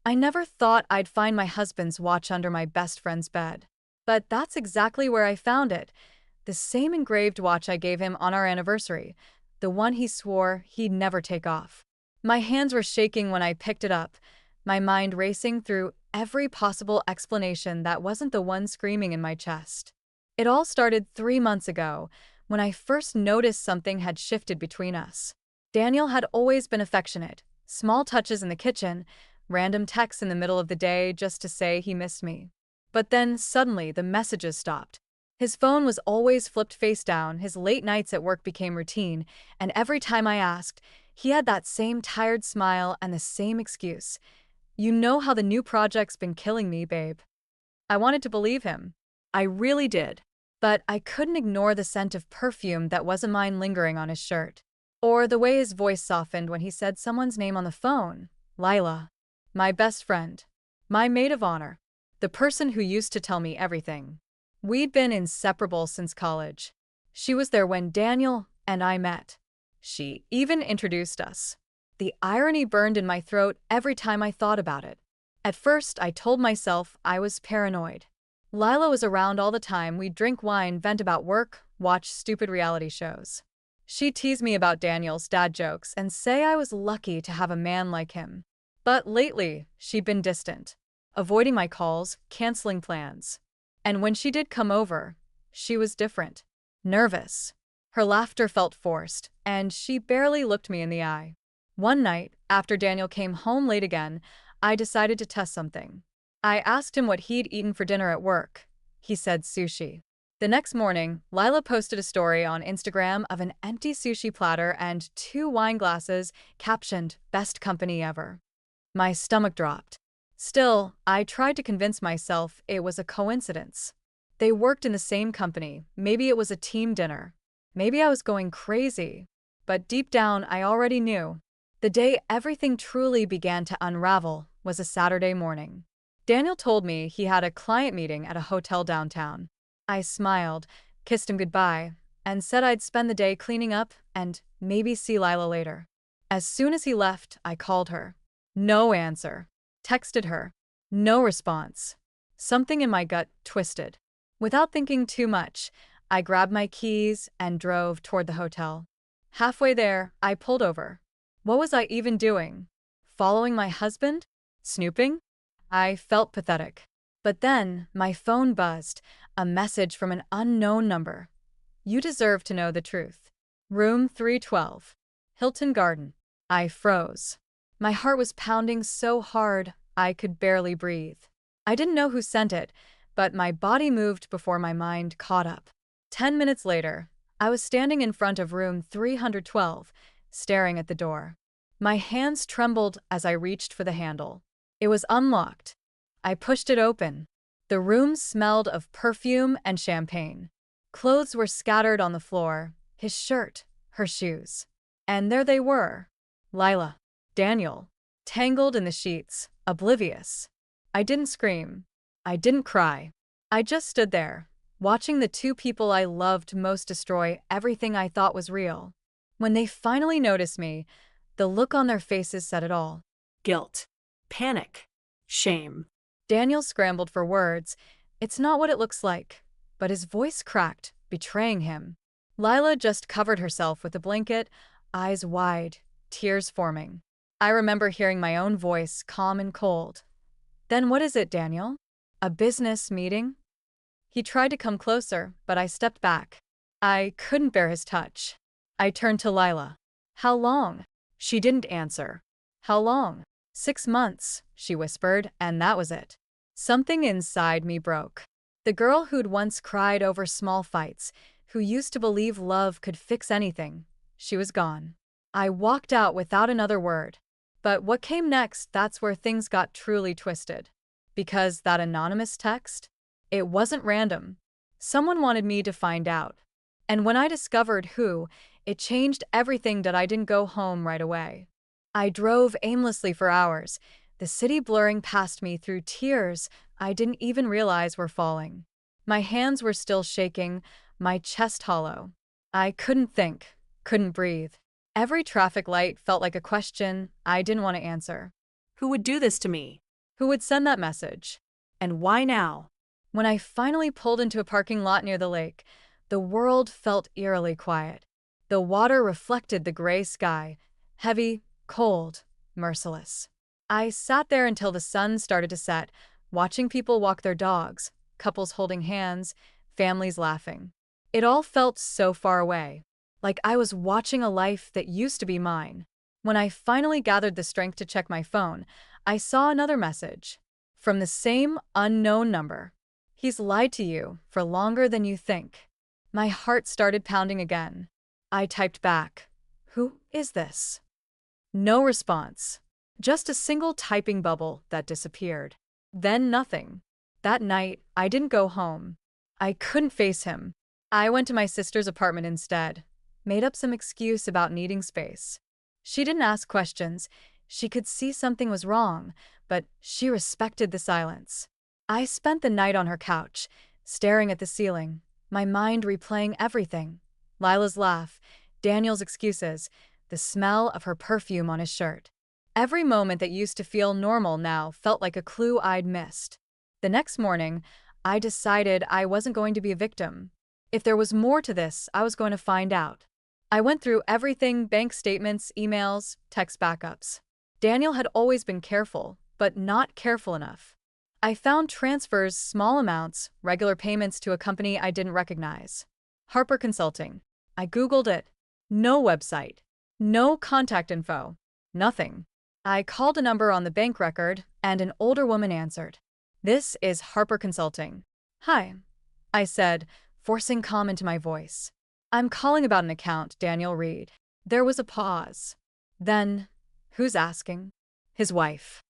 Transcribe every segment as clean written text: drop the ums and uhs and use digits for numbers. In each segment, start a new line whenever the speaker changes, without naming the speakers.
I never thought I'd find my husband's watch under my best friend's bed. But that's exactly where I found it. The same engraved watch I gave him on our anniversary, the one he swore he'd never take off. My hands were shaking when I picked it up, my mind racing through every possible explanation that wasn't the one screaming in my chest. It all started 3 months ago, when I first noticed something had shifted between us. Daniel had always been affectionate, small touches in the kitchen, random texts in the middle of the day just to say he missed me. But then, suddenly, the messages stopped. His phone was always flipped face down, his late nights at work became routine, and every time I asked, he had that same tired smile and the same excuse. "You know how the new project's been killing me, babe." I wanted to believe him. I really did. But I couldn't ignore the scent of perfume that wasn't mine lingering on his shirt. Or the way his voice softened when he said someone's name on the phone. Lila. My best friend. My maid of honor. The person who used to tell me everything. We'd been inseparable since college. She was there when Daniel and I met. She even introduced us. The irony burned in my throat every time I thought about it. At first, I told myself I was paranoid. Lila was around all the time. We'd drink wine, vent about work, watch stupid reality shows. She'd tease me about Daniel's dad jokes and say I was lucky to have a man like him. But lately, she'd been distant, avoiding my calls, canceling plans. And when she did come over, she was different. Nervous. Her laughter felt forced, and she barely looked me in the eye. One night, after Daniel came home late again, I decided to test something. I asked him what he'd eaten for dinner at work. He said sushi. The next morning, Lila posted a story on Instagram of an empty sushi platter and 2 wine glasses, captioned, "Best company ever." My stomach dropped. Still, I tried to convince myself it was a coincidence. They worked in the same company. Maybe it was a team dinner. Maybe I was going crazy. But deep down, I already knew. The day everything truly began to unravel was a Saturday morning. Daniel told me he had a client meeting at a hotel downtown. I smiled, kissed him goodbye, and said I'd spend the day cleaning up and maybe see Lila later. As soon as he left, I called her. No answer. Texted her. No response. Something in my gut twisted. Without thinking too much, I grabbed my keys and drove toward the hotel. Halfway there, I pulled over. What was I even doing? Following my husband? Snooping? I felt pathetic. But then, my phone buzzed, a message from an unknown number. "You deserve to know the truth. Room 312. Hilton Garden." I froze. My heart was pounding so hard, I could barely breathe. I didn't know who sent it, but my body moved before my mind caught up. 10 minutes later, I was standing in front of room 312, staring at the door. My hands trembled as I reached for the handle. It was unlocked. I pushed it open. The room smelled of perfume and champagne. Clothes were scattered on the floor, his shirt, her shoes. And there they were. Lila, Daniel, tangled in the sheets, oblivious. I didn't scream. I didn't cry. I just stood there, watching the 2 people I loved most destroy everything I thought was real. When they finally noticed me, the look on their faces said it all.
Guilt, panic, shame.
Daniel scrambled for words. "It's not what it looks like." But his voice cracked, betraying him. Lila just covered herself with a blanket, eyes wide, tears forming. I remember hearing my own voice, calm and cold. "Then what is it, Daniel? A business meeting?" He tried to come closer, but I stepped back. I couldn't bear his touch. I turned to Lila. "How long?" She didn't answer. "How long?" 6 months, she whispered, and that was it. Something inside me broke. The girl who'd once cried over small fights, who used to believe love could fix anything, she was gone. I walked out without another word. But what came next, that's where things got truly twisted. Because that anonymous text? It wasn't random. Someone wanted me to find out. And when I discovered who, it changed everything. That I didn't go home right away. I drove aimlessly for hours, the city blurring past me through tears I didn't even realize were falling. My hands were still shaking, my chest hollow. I couldn't think, couldn't breathe. Every traffic light felt like a question I didn't want to answer.
Who would do this to me?
Who would send that message?
And why now?
When I finally pulled into a parking lot near the lake, the world felt eerily quiet. The water reflected the gray sky, heavy, cold, merciless. I sat there until the sun started to set, watching people walk their dogs, couples holding hands, families laughing. It all felt so far away, like I was watching a life that used to be mine. When I finally gathered the strength to check my phone, I saw another message. From the same unknown number. He's lied to you for longer than you think. My heart started pounding again. I typed back, "Who is this?" No response. Just a single typing bubble that disappeared. Then nothing. That night, I didn't go home. I couldn't face him. I went to my sister's apartment instead, made up some excuse about needing space. She didn't ask questions. She could see something was wrong, but she respected the silence. I spent the night on her couch, staring at the ceiling, my mind replaying everything. Lila's laugh, Daniel's excuses, the smell of her perfume on his shirt. Every moment that used to feel normal now felt like a clue I'd missed. The next morning, I decided I wasn't going to be a victim. If there was more to this, I was going to find out. I went through everything: bank statements, emails, text backups. Daniel had always been careful, but not careful enough. I found transfers, small amounts, regular payments to a company I didn't recognize. Harper Consulting. I Googled it. No website. No contact info. Nothing. I called a number on the bank record, and an older woman answered. "This is Harper Consulting." "Hi," I said, forcing calm into my voice. "I'm calling about an account, Daniel Reed." There was a pause. Then, "Who's asking?" "His wife."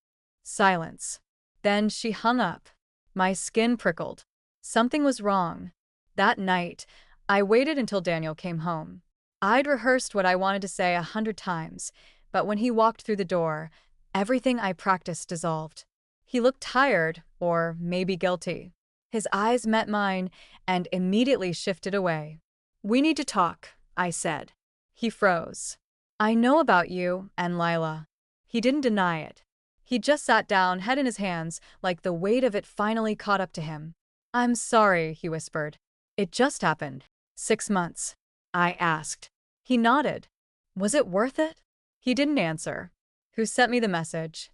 Silence. Then she hung up. My skin prickled. Something was wrong. That night, I waited until Daniel came home. I'd rehearsed what I wanted to say 100 times, but when he walked through the door, everything I practiced dissolved. He looked tired, or maybe guilty. His eyes met mine and immediately shifted away. "We need to talk," I said. He froze. "I know about you and Lila." He didn't deny it. He just sat down, head in his hands, like the weight of it finally caught up to him. "I'm sorry," he whispered. "It just happened." 6 months. I asked. He nodded. "Was it worth it?" He didn't answer. "Who sent me the message?"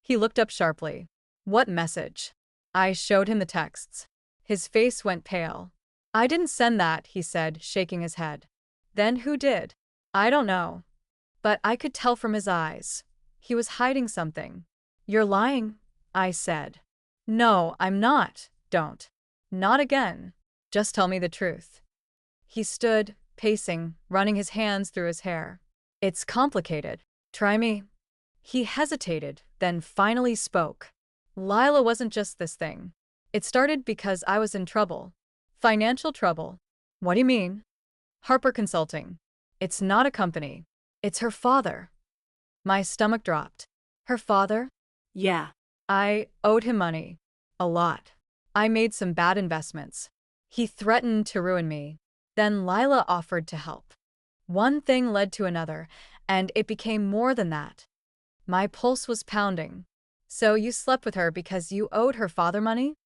He looked up sharply. "What message?" I showed him the texts. His face went pale. "I didn't send that," he said, shaking his head. "Then who did?" "I don't know." But I could tell from his eyes. He was hiding something. "You're lying," I said. "No, I'm not. Don't. Not again. Just tell me the truth." He stood, pacing, running his hands through his hair. "It's complicated. Try me." He hesitated, then finally spoke. "Lila wasn't just this thing. It started because I was in trouble. Financial trouble." "What do you mean?" "Harper Consulting. It's not a company. It's her father." My stomach dropped. Her father?
Yeah.
I owed him money. A lot. I made some bad investments. He threatened to ruin me. Then Lila offered to help. One thing led to another, and it became more than that. My pulse was pounding. "So you slept with her because you owed her father money?"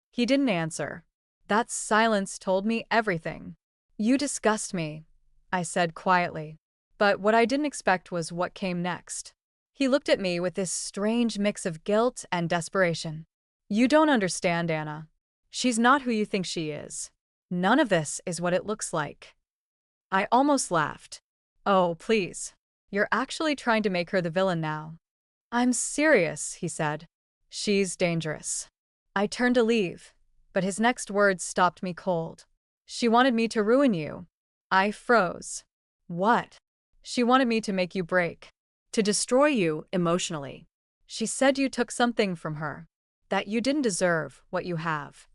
He didn't answer. That silence told me everything. "You disgust me," I said quietly. But what I didn't expect was what came next. He looked at me with this strange mix of guilt and desperation. "You don't understand, Anna. She's not who you think she is. None of this is what it looks like." I almost laughed. "Oh, please. You're actually trying to make her the villain now." "I'm serious," he said. "She's dangerous." I turned to leave, but his next words stopped me cold. "She wanted me to ruin you." I froze. "What?" "She wanted me to make you break. To destroy you emotionally. She said you took something from her. That you didn't deserve what you have."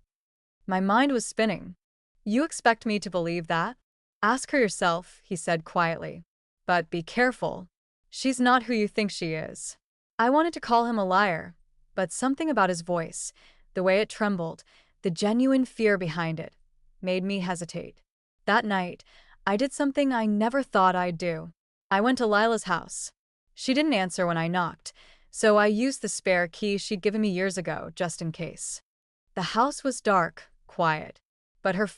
My mind was spinning. "You expect me to believe that?" "Ask her yourself," he said quietly. "But be careful. She's not who you think she is." I wanted to call him a liar, but something about his voice, the way it trembled, the genuine fear behind it, made me hesitate. That night, I did something I never thought I'd do. I went to Lila's house. She didn't answer when I knocked, so I used the spare key she'd given me years ago, just in case. The house was dark, quiet, but her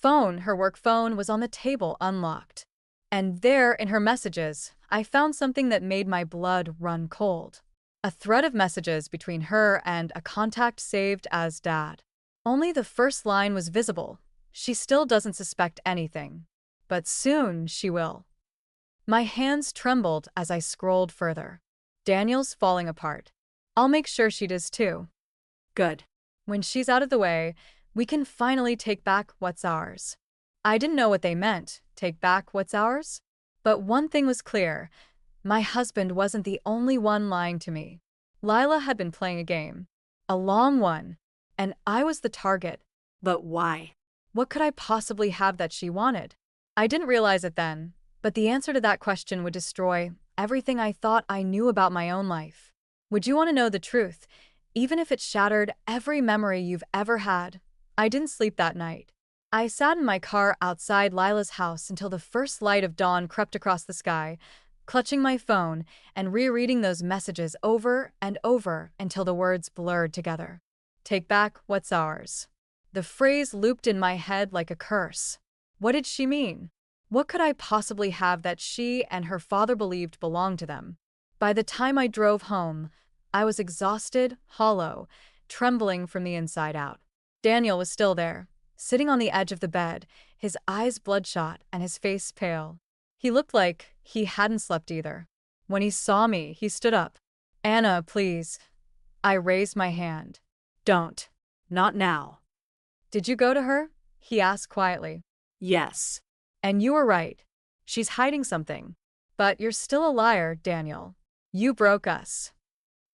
work phone, was on the table unlocked. And there, in her messages, I found something that made my blood run cold. A thread of messages between her and a contact saved as Dad. Only the first line was visible. She still doesn't suspect anything. But soon she will. My hands trembled as I scrolled further. Daniel's falling apart. I'll make sure she does too.
Good.
When she's out of the way, we can finally take back what's ours. I didn't know what they meant, take back what's ours. But one thing was clear. My husband wasn't the only one lying to me. Lila had been playing a game. A long one. And I was the target.
But why?
What could I possibly have that she wanted? I didn't realize it then, but the answer to that question would destroy everything I thought I knew about my own life. Would you want to know the truth, even if it shattered every memory you've ever had? I didn't sleep that night. I sat in my car outside Lila's house until the first light of dawn crept across the sky, clutching my phone and rereading those messages over and over until the words blurred together. Take back what's ours. The phrase looped in my head like a curse. What did she mean? What could I possibly have that she and her father believed belonged to them? By the time I drove home, I was exhausted, hollow, trembling from the inside out. Daniel was still there, sitting on the edge of the bed, his eyes bloodshot and his face pale. He looked like he hadn't slept either. When he saw me, he stood up. "Anna, please." I raised my hand.
Don't. Not now.
"Did you go to her?" he asked quietly.
Yes.
"And you were right. She's hiding something. But you're still a liar, Daniel. You broke us."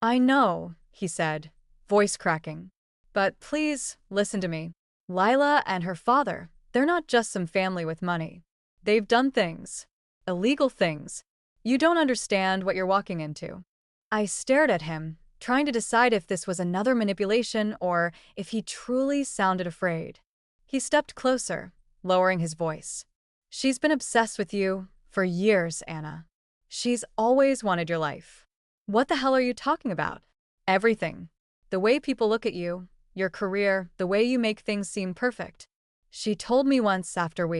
"I know," he said, voice cracking. "But please, listen to me. Lila and her father, they're not just some family with money. They've done things. Illegal things. You don't understand what you're walking into." I stared at him, trying to decide if this was another manipulation or if he truly sounded afraid. He stepped closer, lowering his voice. "She's been obsessed with you for years, Anna. She's always wanted your life." "What the hell are you talking about?" "Everything. The way people look at you, your career, the way you make things seem perfect. She told me once after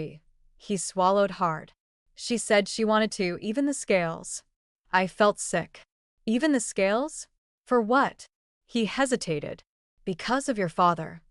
he swallowed hard. She said she wanted to even the scales." I felt sick. "Even the scales? For what?" He hesitated. "Because of your father."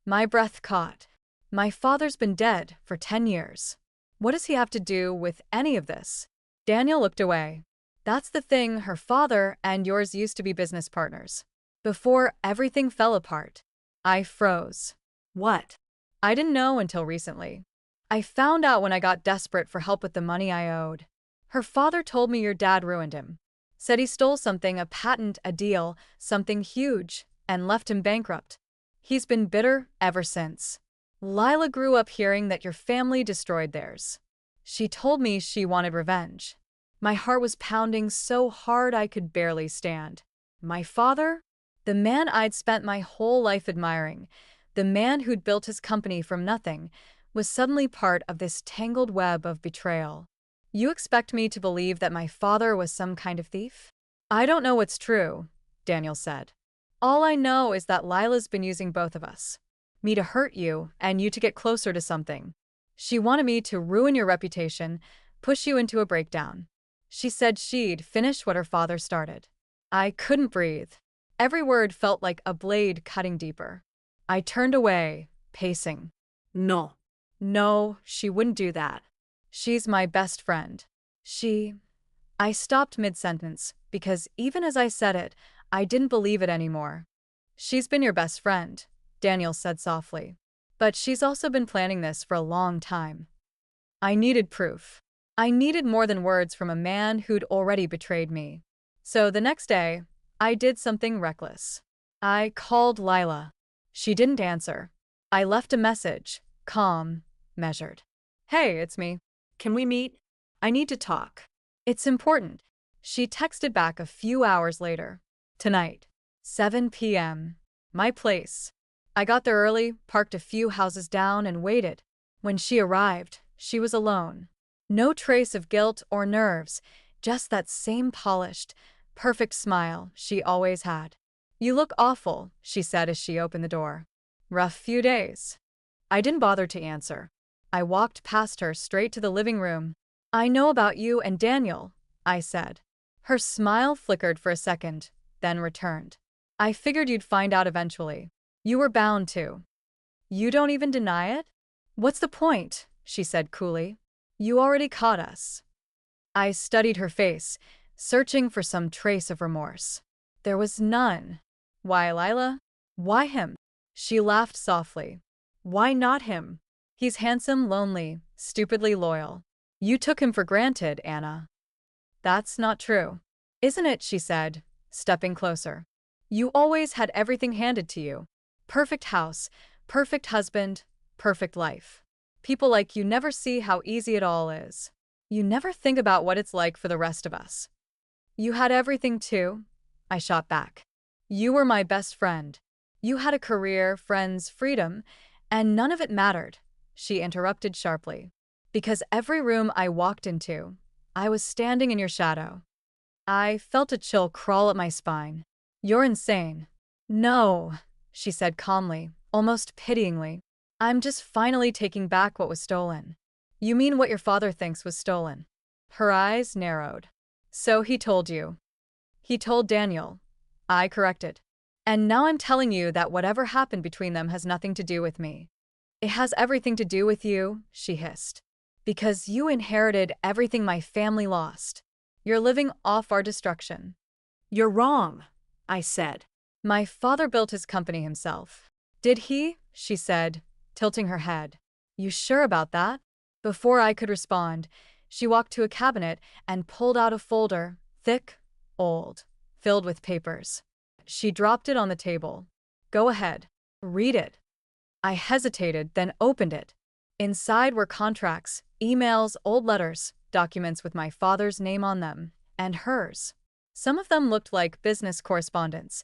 My breath caught. My father's been dead for 10 years. What does he have to do with any of this? Daniel looked away. "That's the thing, her father and yours used to be business partners. Before everything fell apart." I froze.
What?
I didn't know until recently. I found out when I got desperate for help with the money I owed. Her father told me your dad ruined him. Said he stole something, a patent, a deal, something huge, and left him bankrupt. He's been bitter ever since. Lila grew up hearing that your family destroyed theirs. She told me she wanted revenge. My heart was pounding so hard I could barely stand. My father? The man I'd spent my whole life admiring, the man who'd built his company from nothing, was suddenly part of this tangled web of betrayal. "You expect me to believe that my father was some kind of thief?" "I don't know what's true," Daniel said. "All I know is that Lila's been using both of us. Me to hurt you, and you to get closer to something. She wanted me to ruin your reputation, push you into a breakdown. She said she'd finish what her father started." I couldn't breathe. Every word felt like a blade cutting deeper. I turned away, pacing.
No.
"No, she wouldn't do that. She's my best friend. I stopped mid-sentence because even as I said it, I didn't believe it anymore. "She's been your best friend," Daniel said softly. "But she's also been planning this for a long time." I needed proof. I needed more than words from a man who'd already betrayed me. So the next day, I did something reckless. I called Lila. She didn't answer. I left a message, calm, measured. "Hey, it's me.
Can we meet? I need to talk."
"It's important." She texted back a few hours later. "Tonight, 7 p.m. My place." I got there early, parked a few houses down, and waited. When she arrived, she was alone. No trace of guilt or nerves, just that same polished, perfect smile she always had. "You look awful," she said as she opened the door. "Rough few days." I didn't bother to answer. I walked past her straight to the living room. "I know about you and Daniel," I said. Her smile flickered for a second, then returned. "I figured you'd find out eventually. You were bound to." "You don't even deny it?" "What's the point?" she said coolly. "You already caught us." I studied her face, searching for some trace of remorse. There was none. "Why, Lila? Why him?" She laughed softly. "Why not him? He's handsome, lonely, stupidly loyal. You took him for granted, Anna." "That's not true." "Isn't it?" she said, stepping closer. "You always had everything handed to you. Perfect house, perfect husband, perfect life. People like you never see how easy it all is. You never think about what it's like for the rest of us." "You had everything too," I shot back. "You were my best friend. You had a career, friends, freedom, and none of it mattered," she interrupted sharply. "Because every room I walked into, I was standing in your shadow." I felt a chill crawl up my spine. "You're insane." "No," she said calmly, almost pityingly. "I'm just finally taking back what was stolen." "You mean what your father thinks was stolen?" Her eyes narrowed. "So he told you." "He told Daniel," I corrected. "And now I'm telling you that whatever happened between them has nothing to do with me." "It has everything to do with you," she hissed. "Because you inherited everything my family lost. You're living off our destruction."
You're wrong, I said.
"My father built his company himself." "Did he?" she said, tilting her head. "You sure about that?" Before I could respond, she walked to a cabinet and pulled out a folder, thick, old, filled with papers. She dropped it on the table. "Go ahead. Read it." I hesitated, then opened it. Inside were contracts, emails, old letters, documents with my father's name on them, and hers. Some of them looked like business correspondence.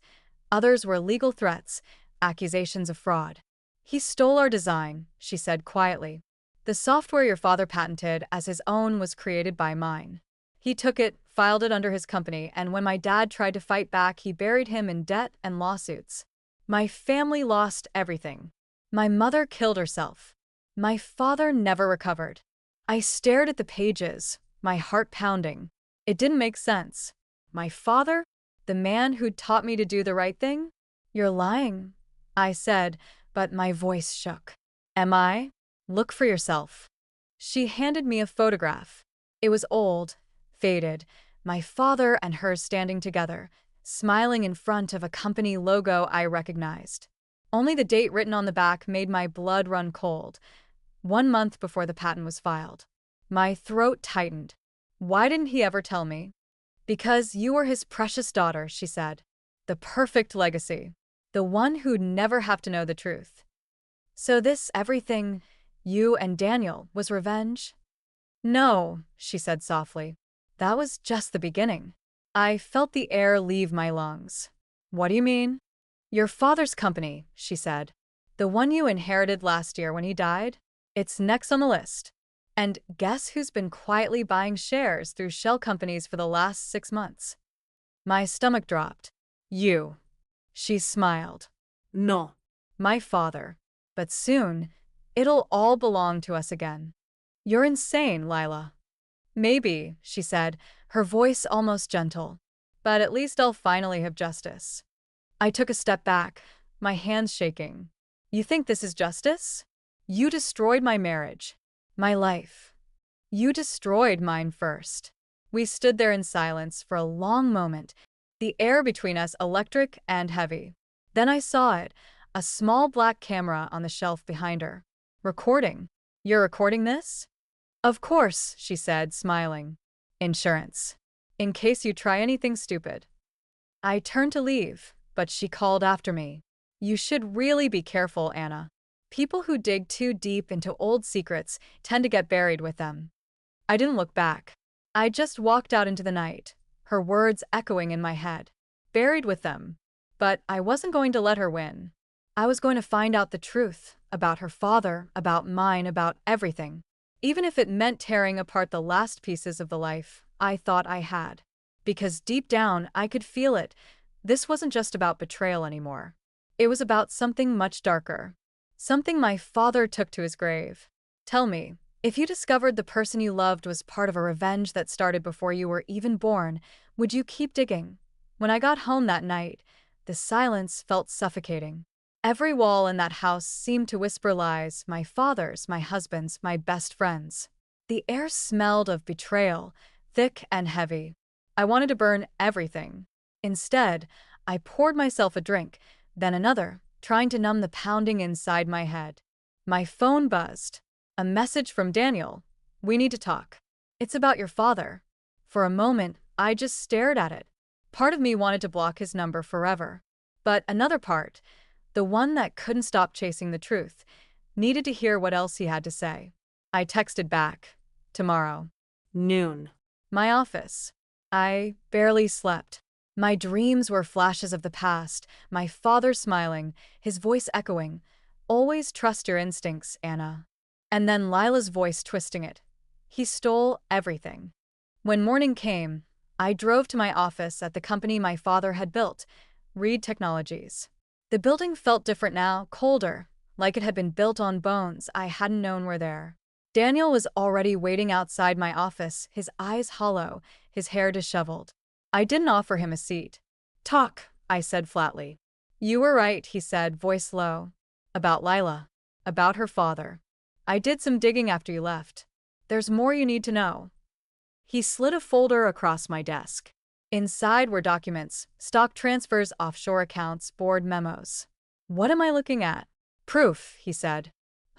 Others were legal threats, accusations of fraud. "He stole our design," she said quietly. "The software your father patented as his own was created by mine. He took it, filed it under his company, and when my dad tried to fight back, he buried him in debt and lawsuits. My family lost everything. My mother killed herself. My father never recovered." I stared at the pages, my heart pounding. It didn't make sense. My father? The man who'd taught me to do the right thing? "You're lying," I said, but my voice shook. "Am I? Look for yourself." She handed me a photograph. It was old, faded, my father and her standing together, smiling in front of a company logo I recognized. Only the date written on the back made my blood run cold. 1 month before the patent was filed. My throat tightened. Why didn't he ever tell me? "Because you were his precious daughter," she said. "The perfect legacy. The one who'd never have to know the truth." "So this everything, you and Daniel, was revenge?" "No," she said softly. "That was just the beginning." I felt the air leave my lungs. "What do you mean?" "Your father's company," she said. "The one you inherited last year when he died? It's next on the list. And guess who's been quietly buying shares through shell companies for the last 6 months?" My stomach dropped. "You." She smiled.
No.
"My father. But soon, it'll all belong to us again." "You're insane, Lila." "Maybe," she said, her voice almost gentle. "But at least I'll finally have justice." I took a step back, my hands shaking. "You think this is justice? You destroyed my marriage. My life. You destroyed mine first." We stood there in silence for a long moment, the air between us electric and heavy. Then I saw it, a small black camera on the shelf behind her. "Recording. You're recording this?" "Of course," she said, smiling. "Insurance. In case you try anything stupid." I turned to leave, but she called after me. "You should really be careful, Anna. People who dig too deep into old secrets tend to get buried with them." I didn't look back. I just walked out into the night, her words echoing in my head. Buried with them. But I wasn't going to let her win. I was going to find out the truth about her father, about mine, about everything. Even if it meant tearing apart the last pieces of the life I thought I had. because deep down I could feel it. This wasn't just about betrayal anymore. It was about something much darker. Something my father took to his grave. Tell me, if you discovered the person you loved was part of a revenge that started before you were even born, would you keep digging? When I got home that night, the silence felt suffocating. Every wall in that house seemed to whisper lies, my father's, my husband's, my best friend's. The air smelled of betrayal, thick and heavy. I wanted to burn everything. Instead, I poured myself a drink, then another, trying to numb the pounding inside my head. My phone buzzed. A message from Daniel. We need to talk. It's about your father. For a moment, I just stared at it. Part of me wanted to block his number forever. But another part, the one that couldn't stop chasing the truth, needed to hear what else he had to say. I texted back. Tomorrow.
Noon.
My office. I barely slept. My dreams were flashes of the past, my father smiling, his voice echoing, "Always trust your instincts, Anna." And then Lila's voice twisting it. He stole everything. When morning came, I drove to my office at the company my father had built, Reed Technologies. The building felt different now, colder, like it had been built on bones I hadn't known were there. Daniel was already waiting outside my office, his eyes hollow, his hair disheveled. I didn't offer him a seat. "Talk," I said flatly. "You were right," he said, voice low. "About Lila. About her father. I did some digging after you left. There's more you need to know." He slid a folder across my desk. Inside were documents, stock transfers, offshore accounts, board memos. "What am I looking at?" "Proof," he said.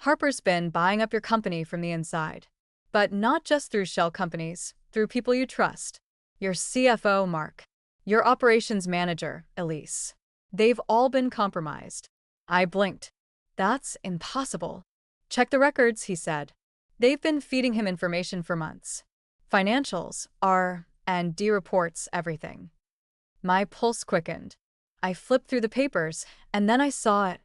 "Harper's been buying up your company from the inside. But not just through shell companies, through people you trust. Your CFO, Mark. Your operations manager, Elise. They've all been compromised." I blinked. "That's impossible." "Check the records," he said. "They've been feeding him information for months. Financials, R&D reports, everything." My pulse quickened. I flipped through the papers, and then I saw it.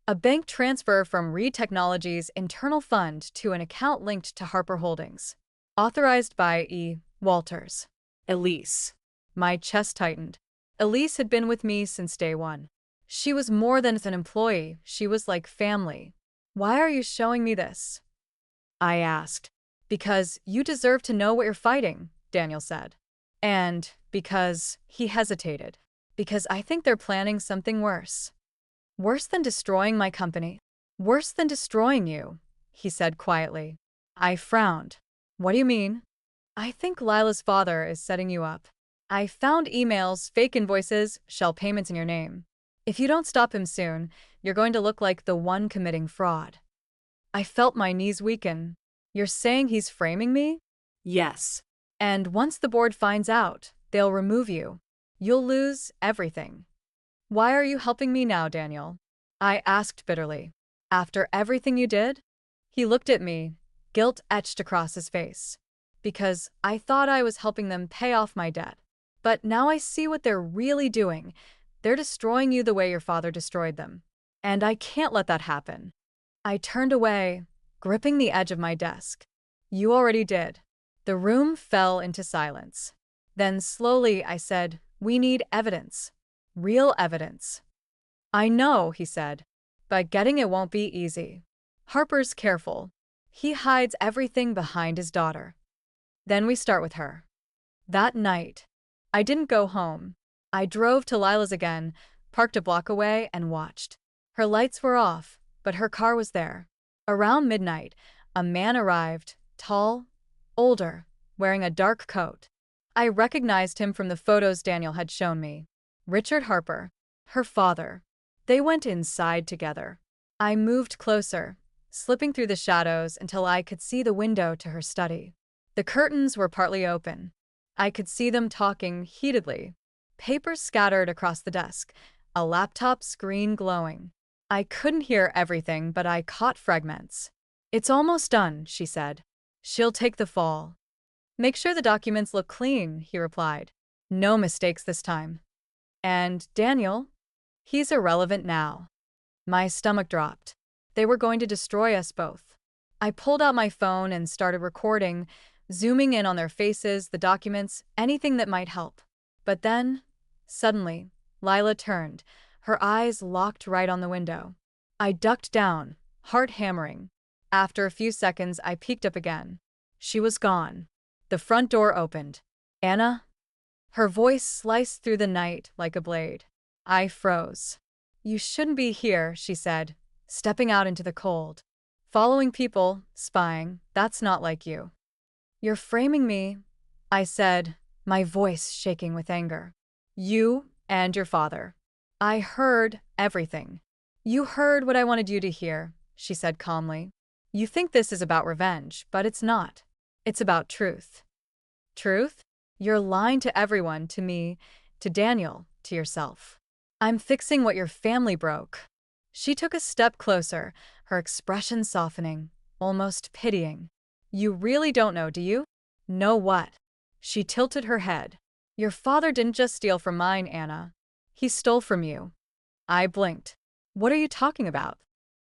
A bank transfer from Reed Technologies' internal fund to an account linked to Harper Holdings. Authorized by E. Walters. Elise. My chest tightened. Elise had been with me since day one. She was more than an employee, she was like family. "Why are you showing me this?" I asked. "Because you deserve to know what you're fighting," Daniel said. "And because," he hesitated, "because I think they're planning something worse. Worse than destroying my company. Worse than destroying you," he said quietly. I frowned. "What do you mean?" "I think Lila's father is setting you up. I found emails, fake invoices, shell payments in your name. If you don't stop him soon, you're going to look like the one committing fraud." I felt my knees weaken. "You're saying he's framing me?"
Yes.
"And once the board finds out, they'll remove you. You'll lose everything." "Why are you helping me now, Daniel?" I asked bitterly. "After everything you did?" He looked at me, guilt etched across his face. "Because I thought I was helping them pay off my debt. But now I see what they're really doing. They're destroying you the way your father destroyed them. And I can't let that happen." I turned away, gripping the edge of my desk. "You already did." The room fell into silence. Then slowly I said, "We need evidence. Real evidence." "I know," he said, "but getting it won't be easy. Harper's careful. He hides everything behind his daughter." Then we start with her. That night, I didn't go home. I drove to Lila's again, parked a block away, and watched. Her lights were off, but her car was there. Around midnight, a man arrived, tall, older, wearing a dark coat. I recognized him from the photos Daniel had shown me. Richard Harper, her father. They went inside together. I moved closer, slipping through the shadows until I could see the window to her study. The curtains were partly open. I could see them talking heatedly. Papers scattered across the desk, a laptop screen glowing. I couldn't hear everything, but I caught fragments. "It's almost done," she said. "She'll take the fall." "Make sure the documents look clean," he replied. "No mistakes this time." "And Daniel? He's irrelevant now." My stomach dropped. They were going to destroy us both. I pulled out my phone and started recording, zooming in on their faces, the documents, anything that might help. But then, suddenly, Lila turned, her eyes locked right on the window. I ducked down, heart hammering. After a few seconds, I peeked up again. She was gone. The front door opened. Anna? Her voice sliced through the night like a blade. I froze. You shouldn't be here, she said, stepping out into the cold. Following people, spying, that's not like you. You're framing me, I said, my voice shaking with anger. You and your father. I heard everything. You heard what I wanted you to hear, she said calmly. You think this is about revenge, but it's not. It's about truth. Truth? You're lying to everyone, to me, to Daniel, to yourself. I'm fixing what your family broke. She took a step closer, her expression softening, almost pitying. You really don't know, do you? Know what? She tilted her head. Your father didn't just steal from mine, Anna. He stole from you. I blinked. What are you talking about?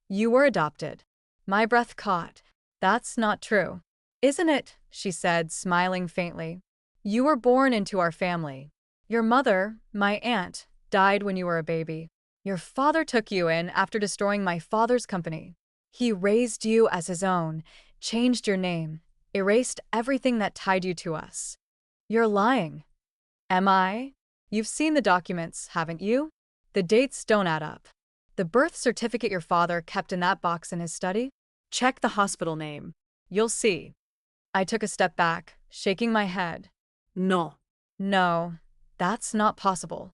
You were adopted. My breath caught. That's not true. Isn't it? She said, smiling faintly. You were born into our family. Your mother, my aunt, died when you were a baby. Your father took you in after destroying my father's company. He raised you as his own, changed your name, erased everything that tied you to us. You're lying. Am I? You've seen the documents, haven't you? The dates don't add up. The birth certificate your father kept in that box in his study? Check the hospital name. You'll see. I took a step back, shaking my head.
No.
No, that's not possible.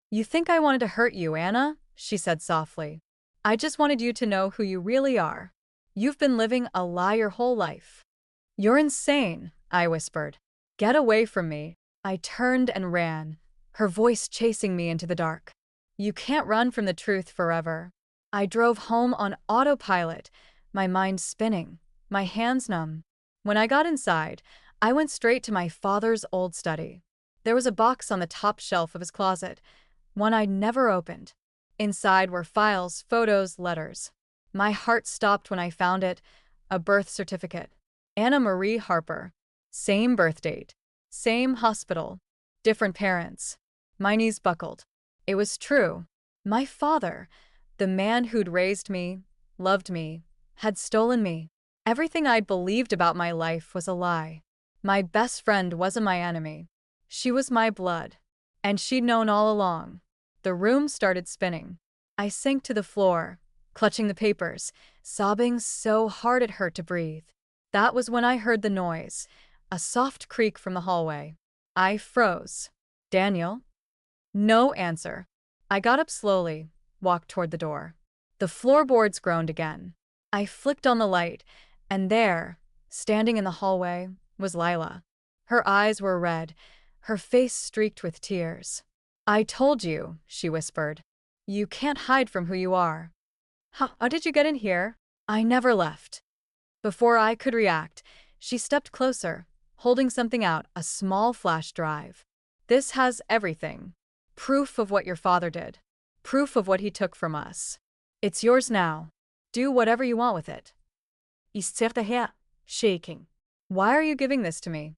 You think I wanted to hurt you, Anna? She said softly. I just wanted you to know who you really are. You've been living a lie your whole life. You're insane, I whispered. Get away from me. I turned and ran, her voice chasing me into the dark. You can't run from the truth forever. I drove home on autopilot, my mind spinning, my hands numb. When I got inside, I went straight to my father's old study. There was a box on the top shelf of his closet, one I'd never opened. Inside were files, photos, letters. My heart stopped when I found it, a birth certificate. Anna Marie Harper. Same birth date. Same hospital. Different parents. My knees buckled. It was true. My father, the man who'd raised me, loved me, had stolen me. Everything I'd believed about my life was a lie. My best friend wasn't my enemy. She was my blood. And she'd known all along. The room started spinning. I sank to the floor, clutching the papers, sobbing so hard it hurt to breathe. That was when I heard the noise, a soft creak from the hallway. I froze. Daniel? No answer. I got up slowly, walked toward the door. The floorboards groaned again. I flicked on the light, and there, standing in the hallway, was Lila. Her eyes were red, her face streaked with tears. I told you, she whispered. You can't hide from who you are. How did you get in here? I never left. Before I could react, she stepped closer, holding something out, a small flash drive. This has everything. Proof of what your father did. Proof of what he took from us. It's yours now. Do whatever you want with it. I said the hair, shaking. Why are you giving this to me?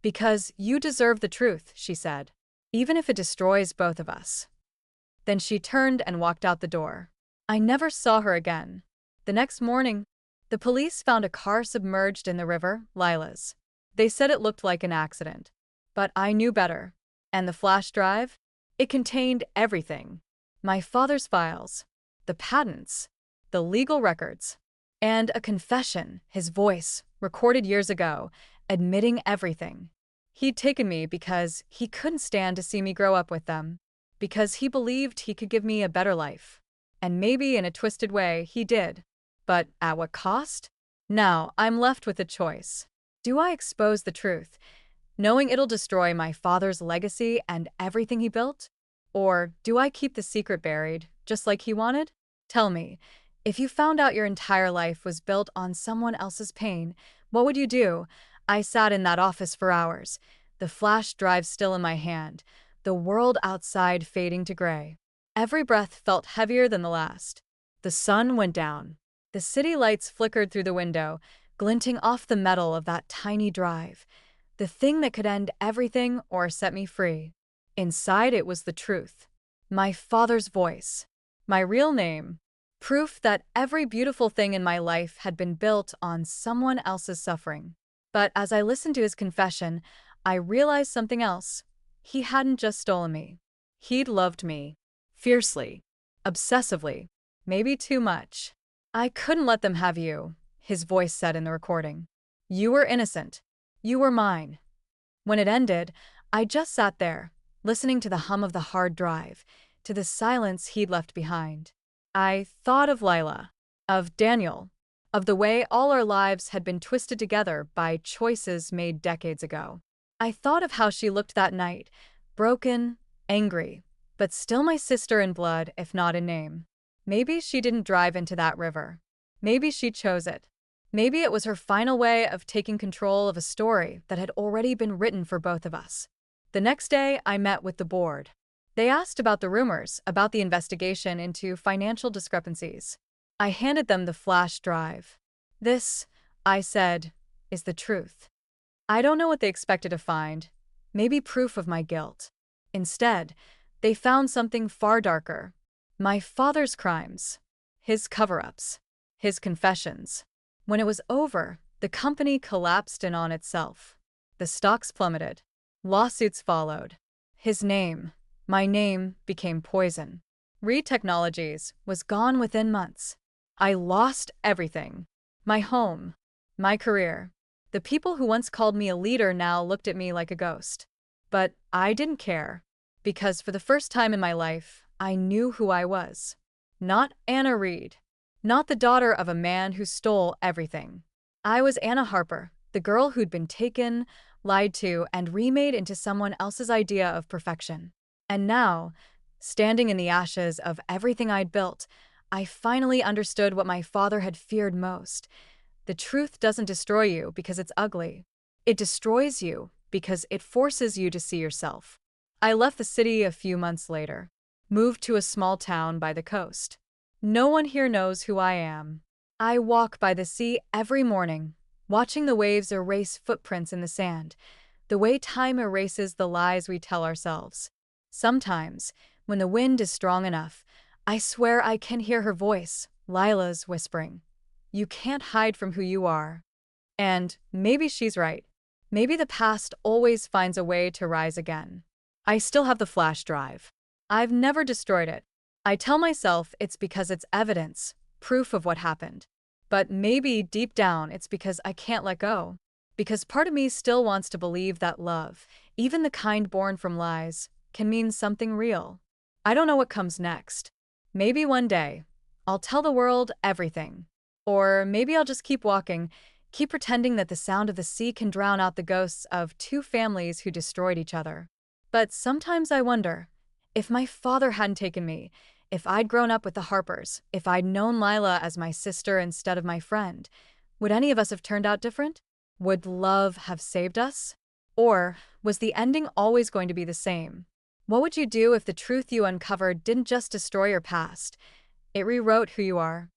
Because you deserve the truth, she said. Even if it destroys both of us. Then she turned and walked out the door. I never saw her again. The next morning, the police found a car submerged in the river, Lila's. They said it looked like an accident. But I knew better. And the flash drive? It contained everything. My father's files, the patents, the legal records, and a confession, his voice, recorded years ago, admitting everything. He'd taken me because he couldn't stand to see me grow up with them, because he believed he could give me a better life. And maybe in a twisted way, he did. But at what cost? Now I'm left with a choice. Do I expose the truth, knowing it'll destroy my father's legacy and everything he built? Or do I keep the secret buried, just like he wanted? Tell me, if you found out your entire life was built on someone else's pain, what would you do? I sat in that office for hours, the flash drive still in my hand, the world outside fading to gray. Every breath felt heavier than the last. The sun went down. The city lights flickered through the window, glinting off the metal of that tiny drive, the thing that could end everything or set me free. Inside it was the truth. My father's voice. My real name. Proof that every beautiful thing in my life had been built on someone else's suffering. But as I listened to his confession, I realized something else. He hadn't just stolen me. He'd loved me. Fiercely. Obsessively. Maybe too much. I couldn't let them have you, his voice said in the recording. You were innocent. You were mine. When it ended, I just sat there, listening to the hum of the hard drive, to the silence he'd left behind. I thought of Lila, of Daniel, of the way all our lives had been twisted together by choices made decades ago. I thought of how she looked that night, broken, angry, but still my sister in blood, if not in name. Maybe she didn't drive into that river. Maybe she chose it. Maybe it was her final way of taking control of a story that had already been written for both of us. The next day, I met with the board. They asked about the rumors, about the investigation into financial discrepancies. I handed them the flash drive. This, I said, is the truth. I don't know what they expected to find. Maybe proof of my guilt. Instead, they found something far darker. My father's crimes. His cover-ups. His confessions. When it was over, the company collapsed in on itself. The stocks plummeted. Lawsuits followed. His name, my name, became poison. Reed Technologies was gone within months. I lost everything. My home. My career. The people who once called me a leader now looked at me like a ghost. But I didn't care. Because for the first time in my life, I knew who I was. Not Anna Reed. Not the daughter of a man who stole everything. I was Anna Harper, the girl who'd been taken, lied to, and remade into someone else's idea of perfection. And now, standing in the ashes of everything I'd built, I finally understood what my father had feared most. The truth doesn't destroy you because it's ugly. It destroys you because it forces you to see yourself. I left the city a few months later, moved to a small town by the coast. No one here knows who I am. I walk by the sea every morning, watching the waves erase footprints in the sand, the way time erases the lies we tell ourselves. Sometimes, when the wind is strong enough, I swear I can hear her voice, Lila's, whispering, "You can't hide from who you are." And maybe she's right. Maybe the past always finds a way to rise again. I still have the flash drive. I've never destroyed it. I tell myself it's because it's evidence, proof of what happened. But maybe deep down it's because I can't let go. Because part of me still wants to believe that love, even the kind born from lies, can mean something real. I don't know what comes next. Maybe one day, I'll tell the world everything. Or maybe I'll just keep walking, keep pretending that the sound of the sea can drown out the ghosts of two families who destroyed each other. But sometimes I wonder, if my father hadn't taken me, if I'd grown up with the Harpers, if I'd known Lila as my sister instead of my friend, would any of us have turned out different? Would love have saved us? Or was the ending always going to be the same? What would you do if the truth you uncovered didn't just destroy your past? It rewrote who you are.